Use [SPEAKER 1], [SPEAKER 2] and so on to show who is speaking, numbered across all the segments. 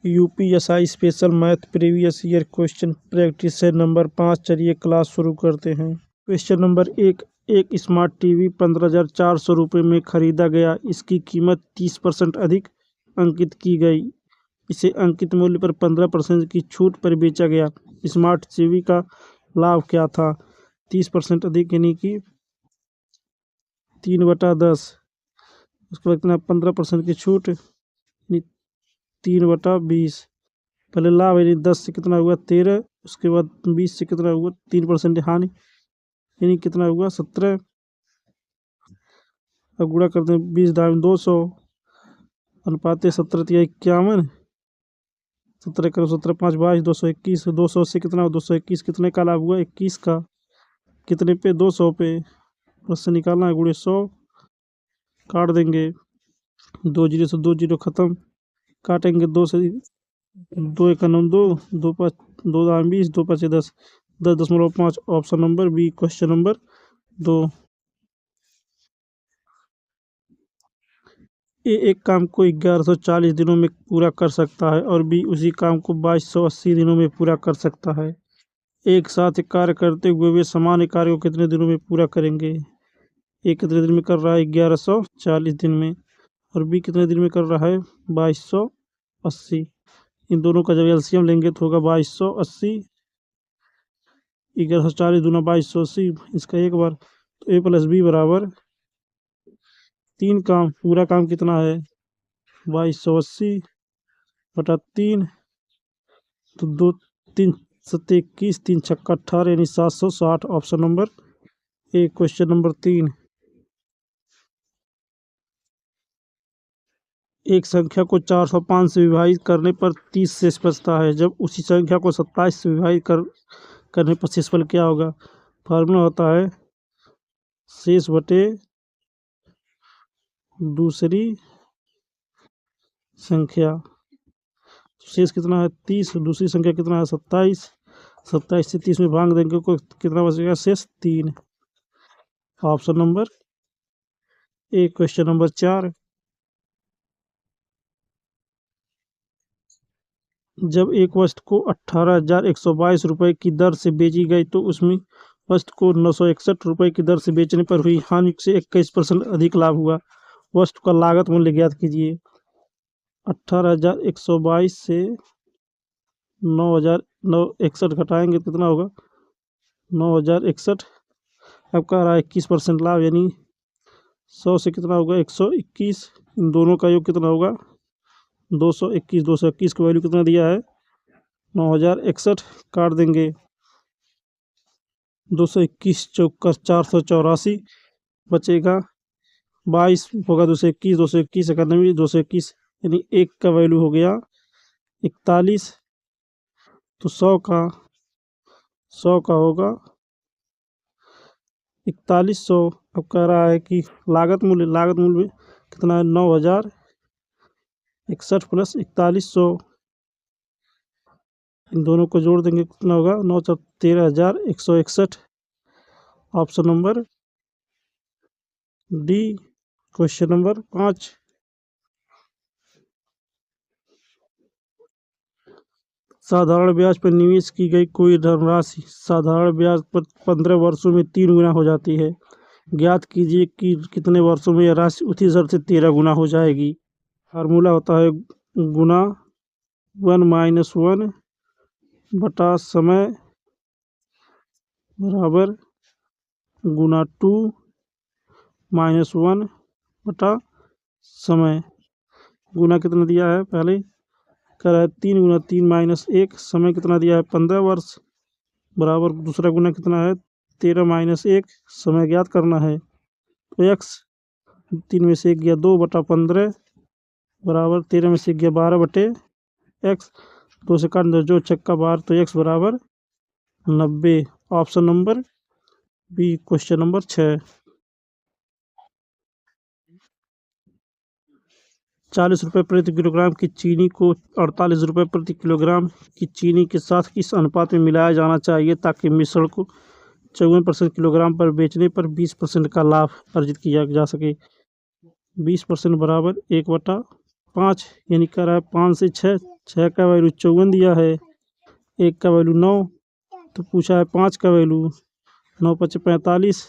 [SPEAKER 1] UPSI special math previous year question practice से number 5। चलिए class शुरू करते हैं। क्वेश्चन नंबर 1, एक स्मार्ट टीवी 15,400 रुपये में खरीदा गया। इसकी कीमत 30% अधिक अंकित की गई। इसे अंकित मूल्य पर 15% की छूट पर बेचा गया। स्मार्ट टीवी का लाभ क्या था? 30% अधिक यानी कि 3/10। उसके बाद कितना? 15% की छूट यानी 3/20। पहले लाभ यानी 10 से कितना हुआ? 13। उसके बाद 20 से कितना हुआ? 3% हानि यानी कितना हुआ? 17। अब गुणा करते हैं 20 दाम 200 अनुपात 17/51। 17 करो 17 5 22 221। 200 से कितना हुआ? 221। कितने का लाभ हुआ? 21 का। कितने पे? 200 पे। बस से निकालना है। गुणे 100 काट देंगे। 2 जीरो से 2 जीरो खत्म। काटेंगे 2 से 2 1 9 2 2 5 2 दाम 20 2 5 10 10.5। Option number B question number 2। A एक काम को 1140 दिनों में पूरा कर सकता है और बी उसी काम को 2280 दिनों में पूरा कर सकता है। एक साथ कार्य करते हुए वे समान कार्य को कितने दिनों में पूरा करेंगे? ए कितने दिन में कर रहा है? 1140 दिन में। और बी कितने दिन में कर रहा है? 2280। इन दोनों का जब एलसीएम लेंगे तो होगा 2280। 1140 दूना 2280। इसका एक बार तो ए प्लस बी बराबर 3 काम। पूरा काम कितना है? 2280/3 तो 2 3 7 21 3 छक्का 18 यानी 760। Option number A question number 3। एक संख्या को 405 से विभाजित करने पर 30 शेष बचता है। जब उसी संख्या को 27 से विभाजित करने पर शेषफल क्या होगा? फार्मूला होता है शेष बटे दूसरी संख्या। शेष कितना है? 30। दूसरी संख्या कितना है? 27। 27 से 30 में भाग देंगे को कितना बचेगा? शेष 3। Option number A question number 4। जब एक वस्तु को 18,122 रुपये की दर से बेची गई तो उसमें वस्तु को 961 रुपये की दर से बेचने पर हुई हानि से 21% अधिक लाभ हुआ। वस्तु का लागत मूल्य ज्ञात कीजिए। 18,122 से 9,961 घटाएंगे तो कितना होगा? 9,061। अब कह रहा है 21% लाभ यानी 100 से कितना होगा? 121। इन दोनों का योग कितना होगा? 221। 221 का वैल्यू कितना दिया है? 9,061। काट देंगे 221 चौका 484 बचेगा 22 होगा 221। 221 91 221 यानी 1 का वैल्यू हो गया 41। तो 100 का होगा 4100। अब कह रहा है कि लागत मूल्य कितना है? 9,061 प्लस 4100। इन दोनों को जोड़ देंगे कितना होगा? 9,13,161। Option number D question number 5। साधारण ब्याज पर निवेश की गई कोई धनराशि साधारण ब्याज पर 15 वर्षों में 3 गुना हो जाती है। ज्ञात कीजिए कि कितने वर्षों में यह राशि उसी दर से 13 गुना हो जाएगी। फार्मूला होता है गुना 1 - 1 बटा समय बराबर गुना 2 - 1 बटा समय। गुना कितना दिया है? पहले कर रहा है 3 गुना 3 - 1। समय कितना दिया है? 15 वर्ष बराबर दूसरा गुना कितना है? 13 - 1। समय ज्ञात करना है तो x 3 में से 1 गया 2/15 बराबर 13 में से 1 गया 12/x। 2 से काट दो जो छक्का 12 तो x बराबर 90। Option number B question number 6। 40 रुपये प्रति किलोग्राम की चीनी को 48 रुपये प्रति किलोग्राम की चीनी के साथ किस अनुपात में मिलाया जाना चाहिए ताकि मिश्रण को 54% किलोग्राम पर बेचने पर 20% का लाभ अर्जित किया जा सके? 20% बराबर 1/5 यानी कह रहा है 5 से 6 6 का वैल्यू 54 दिया है, 1 का वैल्यू 9, तो पूछा है 5 का वैल्यू, 9 पचे 45।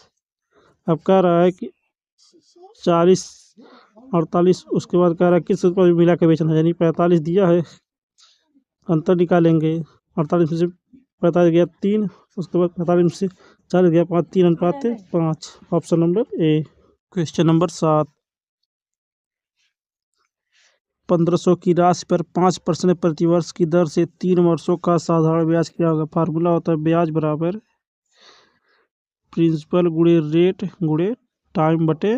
[SPEAKER 1] अब कह रहा है कि 40 48, उसके बाद कह रहा है किस पर मिला के बेचना है, यानी 45 दिया है, अंतर निकालेंगे। 48 में से 45 गया 3, उसके बाद 45 में से 40 गया 5, 3 अनुपात 5, option number A. Question number 7, 1500 की राशि पर 5% प्रतिवर्ष की दर से 3 वर्षों का साधारण ब्याज क्या होगा। फार्मूला होता है ब्याज बराबर प्रिंसिपल गुणे रेट गुणे टाइम बटे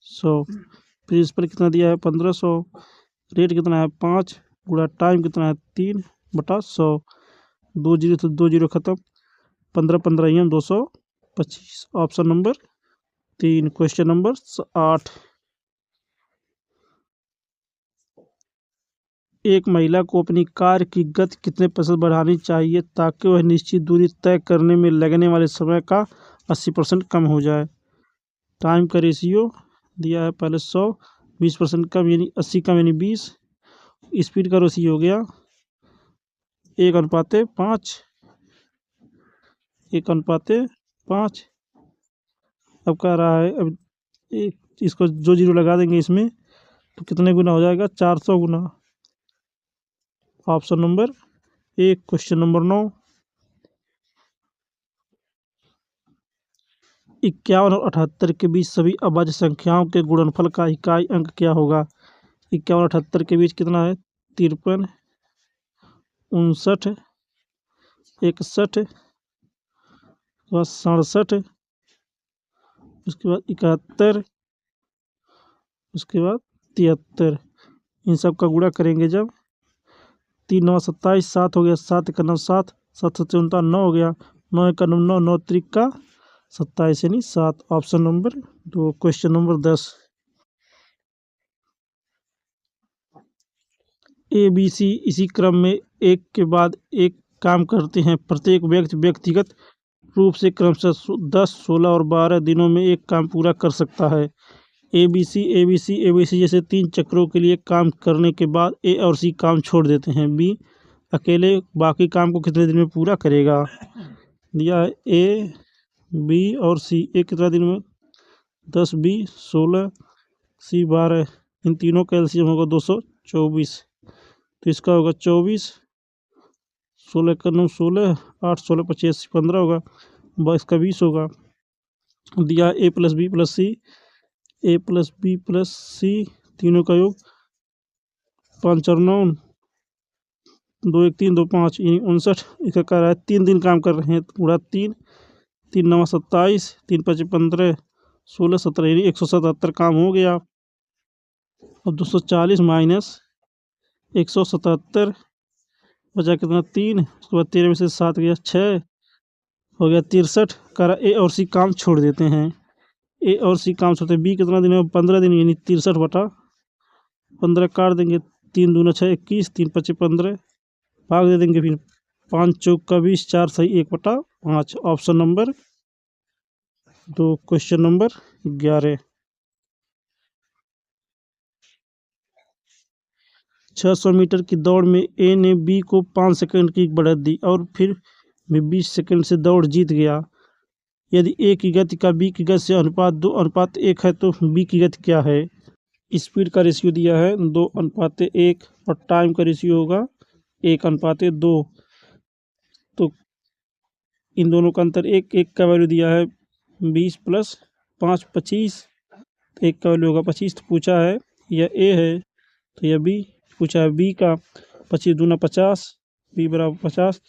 [SPEAKER 1] 100। प्रिंसिपल कितना दिया है 1500, रेट कितना है 5, गुणा टाइम कितना है 3 बटा 100। 2 जीरो तो 2 जीरो खत्म, 15 15 ही 225, ऑप्शन नंबर 3। क्वेश्चन नंबर 8, एक महिला को अपनी कार की गति कितने प्रतिशत बढ़ानी चाहिए ताकि वह निश्चित दूरी तय करने में लगने वाले समय का 80% कम हो जाए। टाइम का रेशियो दिया है पहले 100, 20% कम यानी 80 कम यानी 20। स्पीड का रेशियो हो गया 1:5, 1:5। अब कह रहा है अब इसको जो जीरो लगा देंगे इसमें तो कितने गुना हो जाएगा, 400 गुना, ऑप्शन नंबर 1। क्वेश्चन नंबर 9, 51 और 78 के बीच सभी अभाज्य संख्याओं के गुणनफल का इकाई अंक क्या होगा। 51 और 78 के बीच कितना है, 53, 59, 61, 67, उसके बाद 71, उसके बाद 73। इन सब का गुणा करेंगे जब 3 9 27, 7 हो गया, 7 1 9 7, 7 7 19 9 हो गया, 9 1 9 9, 9 3 का 27 यानी 7, option number 2। Question number 10, A B C इसी क्रम में एक के बाद एक काम करते हैं। प्रत्येक व्यक्ति व्यक्तिगत रूप से क्रमशः 10 16 और 12 दिनों में एक काम पूरा कर सकता है। A B C A B C A B C जैसे 3 चक्रों के लिए काम करने के बाद ए और सी काम छोड़ देते हैं। बी अकेले बाकी काम को कितने दिन में पूरा करेगा। दिया है ए बी और सी, ए कितना दिन में 10, बी 16, सी 12, इन तीनों का एलसीएम होगा 224, तो इसका होगा 24, 16 का 9 16, 8 16 25 15 होगा, 22 का 20 होगा। दिया ए प्लस बी प्लस सी, ए प्लस बी प्लस सी तीनों का योग 5 और 9, 2 1 3 2 5 यानी 59। इसका कह रहा है 3 दिन काम कर रहे हैं, पूरा 3 3 9 27, 3 5 15, 16 17 यानी 177 काम हो गया। अब 240 माइनस 177 बचा कितना 3, उसके बाद 13 में से 7 गया 6, हो गया 63। कह रहा ए और सी काम छोड़ देते हैं। ए और सी काम छोड़ते हैं, बी कितना दिन है 15 दिन यानी 63 बटा 15 काट देंगे, 3 दूना 6 21, 3 25 15, भाग दे देंगे, फिर 5 चौक का 20, 4 सही 1/5, option number 2। Question number 11, 600 metre की दौड़ में ए ने बी को 5 सेकंड की बढ़त दी और फिर भी 20 सेकंड से दौड़ जीत गया। यदि ए की गति का बी की गति से अनुपात 2:1 है तो बी की गति क्या है। स्पीड का रेशियो दिया है 2:1 और टाइम का रेशियो होगा 1:2, तो इन दोनों का अंतर 1 1 का वैल्यू दिया है 20 + 5 25, 1 का वैल्यू होगा 25, तो पूछा है यह ए है तो यह बी, पूछा है बी का 25 दूना 50, बी बराबर 50,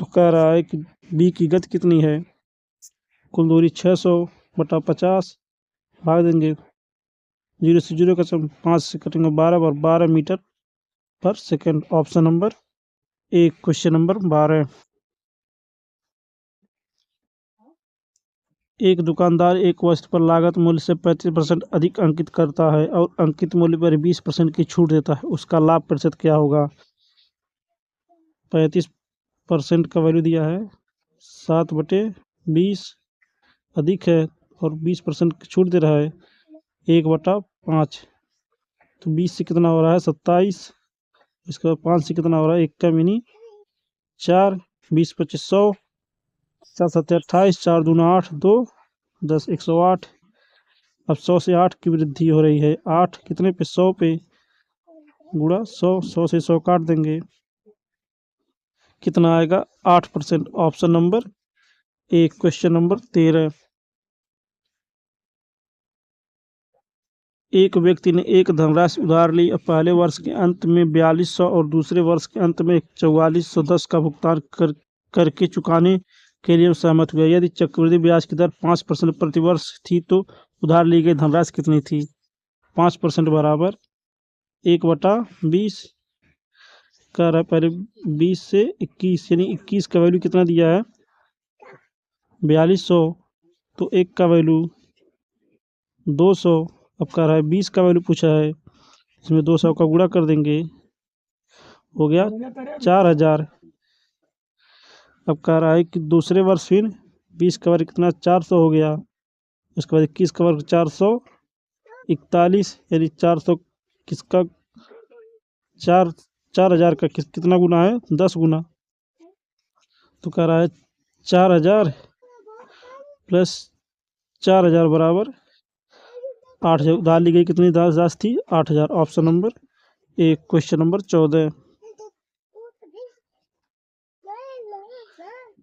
[SPEAKER 1] तो कह रहा है कि बी की गति कितनी है। कुल दूरी 600 बटा 50, भाग देंगे 0 से 0 का 5 से कटेंगे 12 और 12 मीटर पर second, option number 1। Question number 12, एक दुकानदार एक वस्तु पर लागत मूल्य से 35% अधिक अंकित करता है और अंकित मूल्य पर 20% की छूट देता है, उसका लाभ प्रतिशत क्या होगा। 35% का वैल्यू दिया है 7/20 अधिक है और 20% की छूट दे रहा है 1/5, तो 20 से कितना हो रहा है 27, इसके बाद 5 से कितना हो रहा है, 1 का मिनी 4, 20 25 100, 7 7 28, 4 दूना 8, 2 10 108। अब 100 से 8 की वृद्धि हो रही है, 8 कितने पे, 100 पे, गुणा 100, 100 से 100 काट देंगे, कितना आएगा, 8%। Option number A. Question number 13। एक व्यक्ति ने एक धनराशि उधार ली, अब पहले वर्ष के अंत में 4200 और दूसरे वर्ष के अंत में 4410 का भुगतान करके चुकाने के लिए सहमत हुआ। यदि चक्रवृद्धि ब्याज की दर 5% प्रति वर्ष थी तो उधार ली गई धनराशि कितनी थी। 5% बराबर 1/20 का रहा, पहले 20 से 21, यानी 21 का वैल्यू कितना दिया है, 4200, तो 1 का वैल्यू 200। अब कह रहा है 20 का वैल्यू पूछा है, इसमें 200 का गुणा कर देंगे, हो गया 4000। अब कह रहा है कि दूसरे वर्ष फिर 20 का वर्ग कितना, 400 हो गया, उसके बाद 21 का वर्ग 441, यानी 400 किसका, 4000 का कितना गुना है, 10 गुना। तो कह रहा है 4000 प्लस 4000 बराबर 8000। उधार ली गई कितनी राशि थी, 8000। Option number A. Question number 14।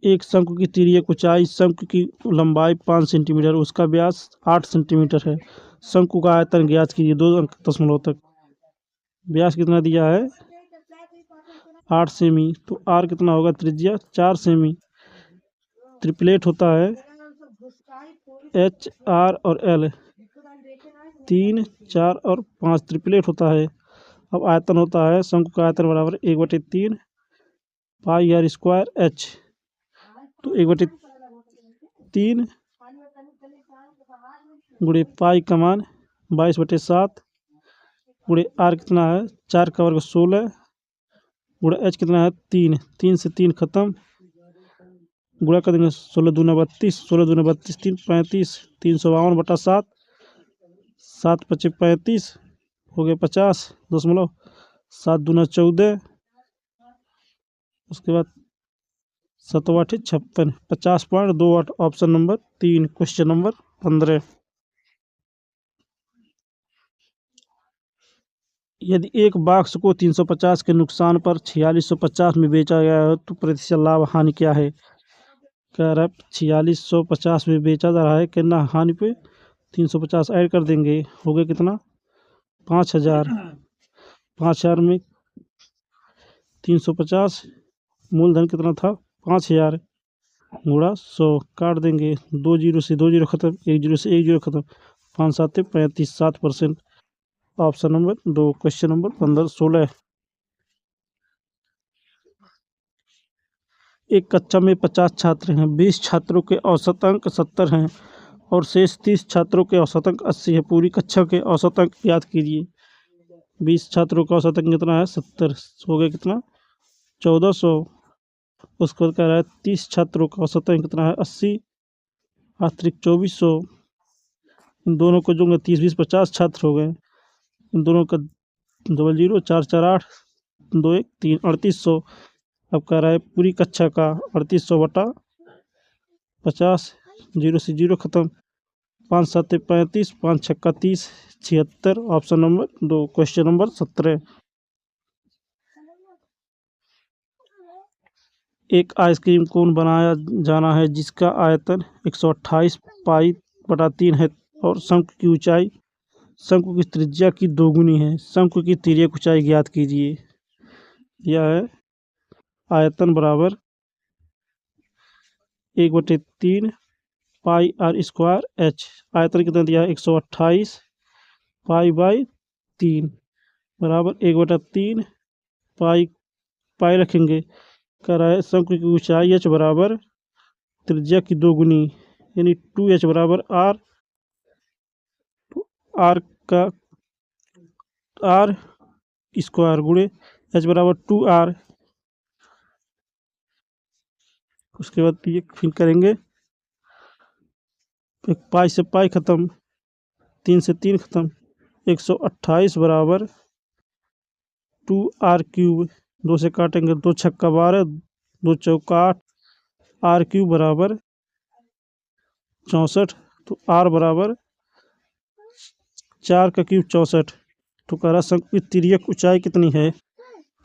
[SPEAKER 1] एक शंकु की तिर्यक ऊंचाई, शंकु की लंबाई 5 सेंटीमीटर, उसका व्यास 8 सेंटीमीटर है। शंकु का आयतन ज्ञात कीजिए 2 अंक दशमलव तक। व्यास कितना दिया है, 8 सेमी, तो आर कितना होगा, त्रिज्या 4 सेमी। ट्रिपलेट होता है एच, आर और एल, 3 4 और 5 ट्रिपलेट होता है। अब आयतन होता है, शंकु का आयतन बराबर 1/3 पाई आर स्क्वायर एच, तो 1/3 गुणे पाई का मान 22/7 गुणे आर कितना है, 4 का वर्ग 16 गुणे एच कितना है, 3, 3 से 3 खत्म, गुणा कर देंगे, 16 दूना 32, 16 दूना 32, 3 35, 352/7, 7 25 35, हो गया 50.7 दूना 14, उसके बाद 7 8 56, 50.28। Option number 3। Question number 15। यदि एक बाक्स को 350 के नुकसान पर 4650 में बेचा गया है तो प्रतिशत लाभ हानि क्या है। कह रहा है 4650 में बेचा जा रहा है, कितना हानि पे 350 ऐड कर देंगे, हो गया कितना 5000। 5000 में 350, मूलधन कितना था 5000, गुणा 100, काट देंगे, 2 जीरो से 2 जीरो खत्म, 1 जीरो से 1 जीरो खत्म, 5 7 35, 7%। Option number 2। Question number 15 16। एक कक्षा में 50 छात्र हैं, 20 छात्रों के औसत अंक 70 हैं और शेष 30 छात्रों के औसत अंक 80 है। पूरी कक्षा के औसत अंक याद कीजिए। 20 छात्रों का औसत अंक कितना है, 70, हो गया कितना 1400। उसके बाद कह रहा है 30 छात्रों का औसत अंक कितना है, 80, अतिरिक्त 2400। इन दोनों को जोड़ेंगे, 30 20 50 छात्र हो गए, इन दोनों का 00 4 4 8 2 1 3, 3800। अब कह रहा है पूरी कक्षा का 3800/50, 0 से 0 खत्म, 5 7 35, 5 6 30, 76। Option number 2। Question number 17। एक आइसक्रीम कोन बनाया जाना है जिसका आयतन 128 पाई/3 है और शंकु की ऊंचाई शंकु की त्रिज्या की दोगुनी है। शंकु की तिर्यक ऊंचाई ज्ञात कीजिए। यह है आयतन बराबर 1/3 पाई आर स्क्वायर एच। आयतन कितना दिया है, 128 पाई/3 बराबर 1/3 पाई, पाई रखेंगे, कह रहा है शंकु की ऊंचाई एच बराबर त्रिज्या की दोगुनी, यानी 2h बराबर आर, आर का आर स्क्वायर गुणे एच बराबर 2r। उसके बाद ये फिर करेंगे, एक पाई से पाई खत्म, 3 से 3 खत्म, 128 बराबर 2r³। 2 से काटेंगे 2 छक्का 12, 2 चौका 8, r³ बराबर 64। तो r बराबर 4 का क्यूब 64। तो कह रहा शंकु की तिर्यक ऊंचाई कितनी है।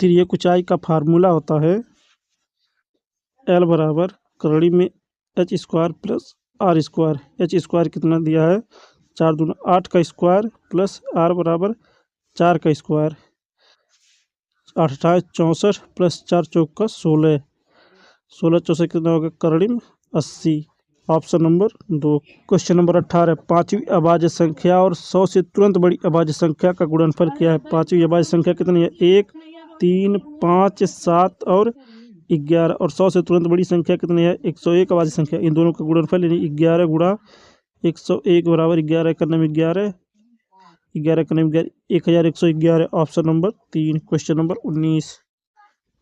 [SPEAKER 1] तिर्यक ऊंचाई का फार्मूला होता है L बराबर करड़ी में h² प्लस r²। h² कितना दिया है 4 दूना 8 का स्क्वायर प्लस r बराबर 4 का स्क्वायर। 28 64 प्लस 4 चौका 16। 16 64 कितना होगा करड़ी में 80। Option number 2। Question number 18। पांचवी अभाज्य संख्या और 100 से तुरंत बड़ी अभाज्य संख्या का गुणनफल क्या है। पांचवी अभाज्य संख्या कितनी है 1 3 5 7 और 11। और 100 से तुरंत बड़ी संख्या कितनी है 101 अभाज्य संख्या। इन दोनों का गुणनफल यानी 11 गुणा 101 बराबर 11 का नाम 11, 11 का नाम 1111। Option number 3। Question number 19।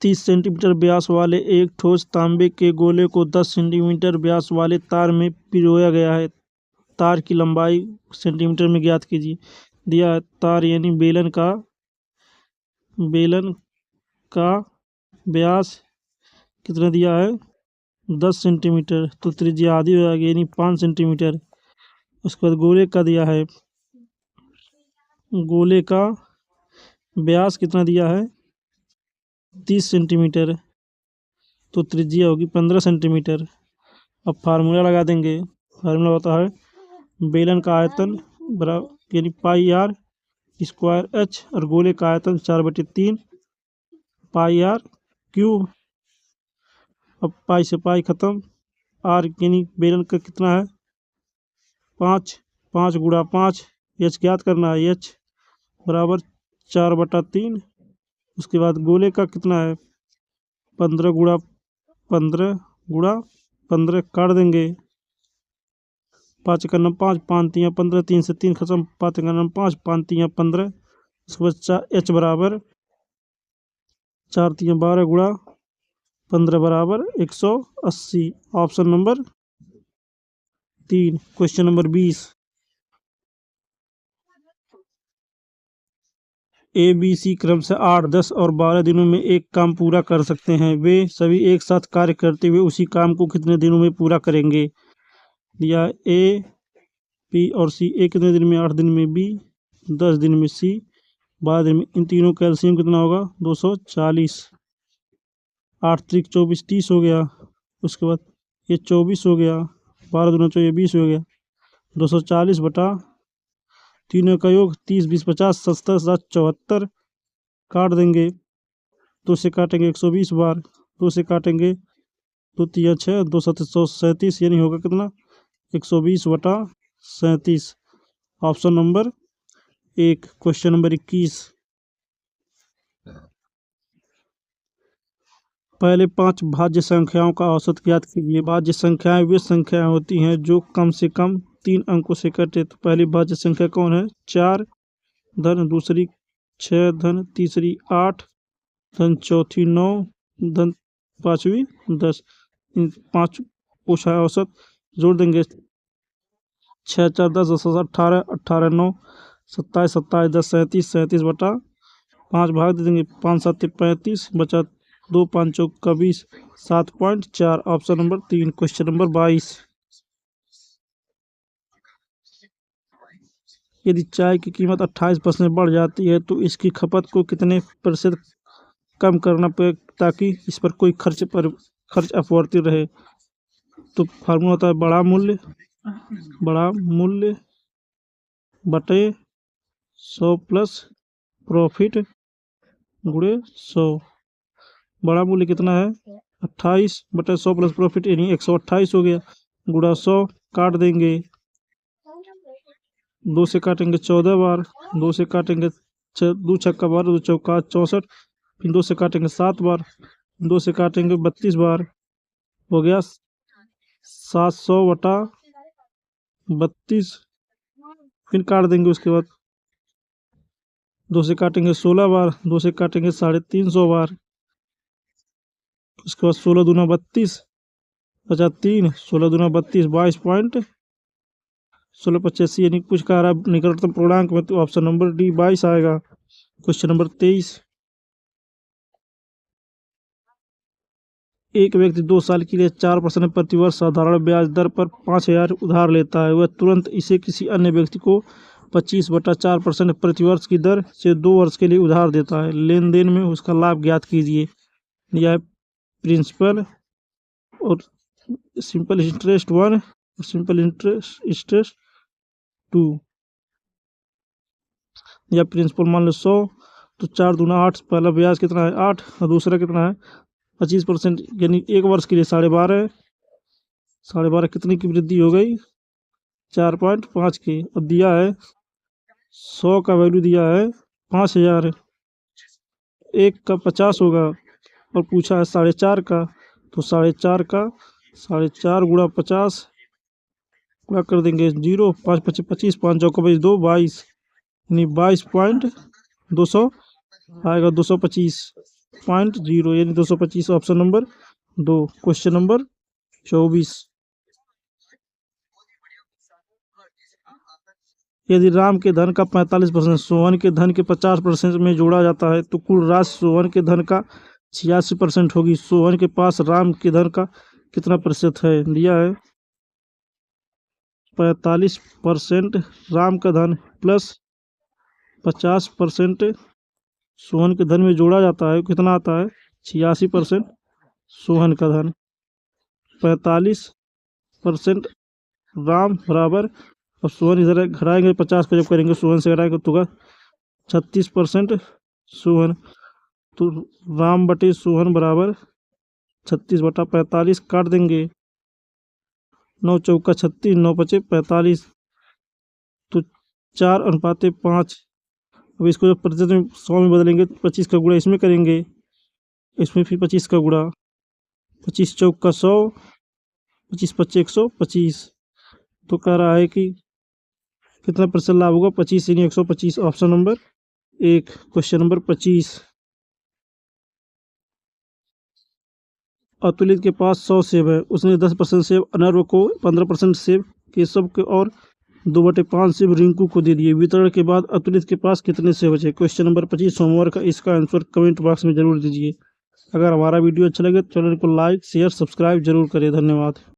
[SPEAKER 1] 30 centimetre व्यास वाले एक ठोस तांबे के गोले को 10 सेंटीमीटर व्यास वाले तार में पिरोया गया है। तार की लंबाई सेंटीमीटर में ज्ञात कीजिए। दिया है तार यानी बेलन का व्यास कितना दिया है 10 सेंटीमीटर। तो त्रिज्या आधी हो जाएगी यानी 5 सेंटीमीटर। उसके बाद गोले का दिया है, गोले का व्यास कितना दिया है 30 सेंटीमीटर। तो त्रिज्या होगी 15 सेंटीमीटर। अब फार्मूला लगा देंगे। फार्मूला होता है बेलन का आयतन बराबर यानी पाई आर स्क्वायर एच और गोले का आयतन 4/3 पाई आर क्यूब। अब पाई से पाई खत्म, आर यानी बेलन का कितना है 5, 5 गुणा 5, एच ज्ञात करना है एच बराबर 4/3। उसके बाद गोले का कितना है 15 गुणा 15 काट देंगे। 5 का नाम 5, 5 3 15, 3 से 3 खत्म, 5 का नाम 5, 5 3 15। उसके बाद एच बराबर 4 3 12 गुणा 15 बराबर 180। Option number 3। Question number 20। ABC क्रम से 8 10 और 12 दिनों में एक काम पूरा कर सकते हैं। वे सभी एक साथ कार्य करते हुए उसी काम को कितने दिनों में पूरा करेंगे। दिया A B और C। A कितने दिन में 8 दिन में, B 10 दिन में, C 12 दिन में। इन तीनों का एलसीएम कितना होगा 240। 8 3 24 30 हो गया। उसके बाद ये 24 हो गया, 12 दूना 24 20 हो गया। 240 बटा तीनों का योग 30 20 50 70 7 74 काट देंगे। 2 से काटेंगे 120 बार, 2 से काटेंगे 2 3 6 2 7 137 यानी होगा कितना 120 बटा 37। Option number 1। Question number 21। पहले 5 भाज्य संख्याओं का औसत ज्ञात कीजिए। भाज्य संख्याएं वे संख्याएं होती हैं जो कम से कम 3 अंकों से कटे। तो पहली भाज्य संख्या कौन है 4 धन, दूसरी 6 धन, तीसरी 8 धन, चौथी 9 धन, पांचवी 10। इन 5 पूछा है औसत, जोड़ देंगे 6 4 10 10 18 18 9 27 27 10 37 37 बटा 5 भाग दे देंगे 5 7 35 बचा 2 5 चौका 20 7.4। Option number 3। Question number 22। यदि चाय की कीमत 28% बढ़ जाती है तो इसकी खपत को कितने प्रतिशत कम करना पड़ेगा ताकि इस पर कोई खर्च अपवर्ती रहे। तो फार्मूला होता है बड़ा मूल्य बटे 100 प्लस प्रॉफिट गुणे 100। बड़ा मूल्य कितना है 28 बटे 100 प्लस प्रॉफिट यानी 128 हो गया, गुणा 100 काट देंगे। 2 से काटेंगे 14 बार, 2 से काटेंगे 2 छक्का 12 2 चौका 64, फिर 2 से काटेंगे 7 बार, 2 से काटेंगे 32 बार, हो गया 700 बटा 32। फिर काट देंगे। उसके बाद 2 से काटेंगे 16 बार, 2 से काटेंगे 350 बार। उसके बाद 16 दूना 32 बचा 3, 16 दूना 32 22.1685 यानी कुछ कह रहा निकटतम पूर्णांक में। तो ऑप्शन नंबर डी 22 आएगा। Question number 23। एक व्यक्ति 2 साल के लिए 4% प्रतिवर्ष साधारण ब्याज दर पर 5,000 उधार लेता है। वह तुरंत इसे किसी अन्य व्यक्ति को 25/4% प्रतिवर्ष की दर से 2 वर्ष के लिए उधार देता है। लेन देन में उसका लाभ ज्ञात कीजिए। यह प्रिंसिपल और सिंपल इंटरेस्ट 1 और सिंपल इंटरेस्ट 2। या प्रिंसिपल मान लो 100, तो 4 दूना 8, पहला ब्याज कितना है 8 और दूसरा कितना है 25%, यानी 1 वर्ष के लिए 12.5। 12.5 कितनी की वृद्धि हो गई 4.5 की। और दिया है 100 का वैल्यू दिया है 5,000, 1 का 50 होगा और पूछा है 4.5 का, तो 4.5 का 4.5 गुणा 50 गुणा कर देंगे 0, 5 25 25, 5 चौका 2 22, यानी 22.200 आएगा 225.0, यानी 225 ऑप्शन नंबर 2। Question number 24। यदि राम के धन का 45% सोहन के धन के 50% में जोड़ा जाता है तो कुल राशि सोहन के धन का 86% होगी। सोहन के पास राम के धन का कितना प्रतिशत है? दिया है 45% राम का धन प्लस 50% सोहन के धन में जोड़ा जाता है, कितना आता है 86% सोहन का धन। 45% राम बराबर, अब सोहन इधर घटाएंगे 50 को जब करेंगे सोहन से घटाएंगे तो 36% सोहन, तो राम बटे सोहन बराबर 36/45 काट देंगे, 9 चौका 36, 9 पचे 45, तो 4:5। अब इसको जब प्रतिशत में 100 में बदलेंगे 25 का गुणा इसमें करेंगे, इसमें फिर 25 का गुणा, 25 चौका 100, 25 पच्चे 125, तो कह रहा है कि कितना प्रतिशत लाभ होगा 25 यानी 125, ऑप्शन नंबर 1। Question number 25। अतुलित के पास 100 सेब है, उसने 10% सेब अनर्व को, 15% सेब केशव को और 2/5 सेब रिंकू को दे दिए। वितरण के बाद अतुलित के पास कितने सेब बचे? क्वेश्चन नंबर 25 सोमवार का। इसका आंसर कमेंट बॉक्स में जरूर दीजिए। अगर हमारा वीडियो अच्छा लगे तो चैनल को लाइक शेयर सब्सक्राइब जरूर करें। धन्यवाद।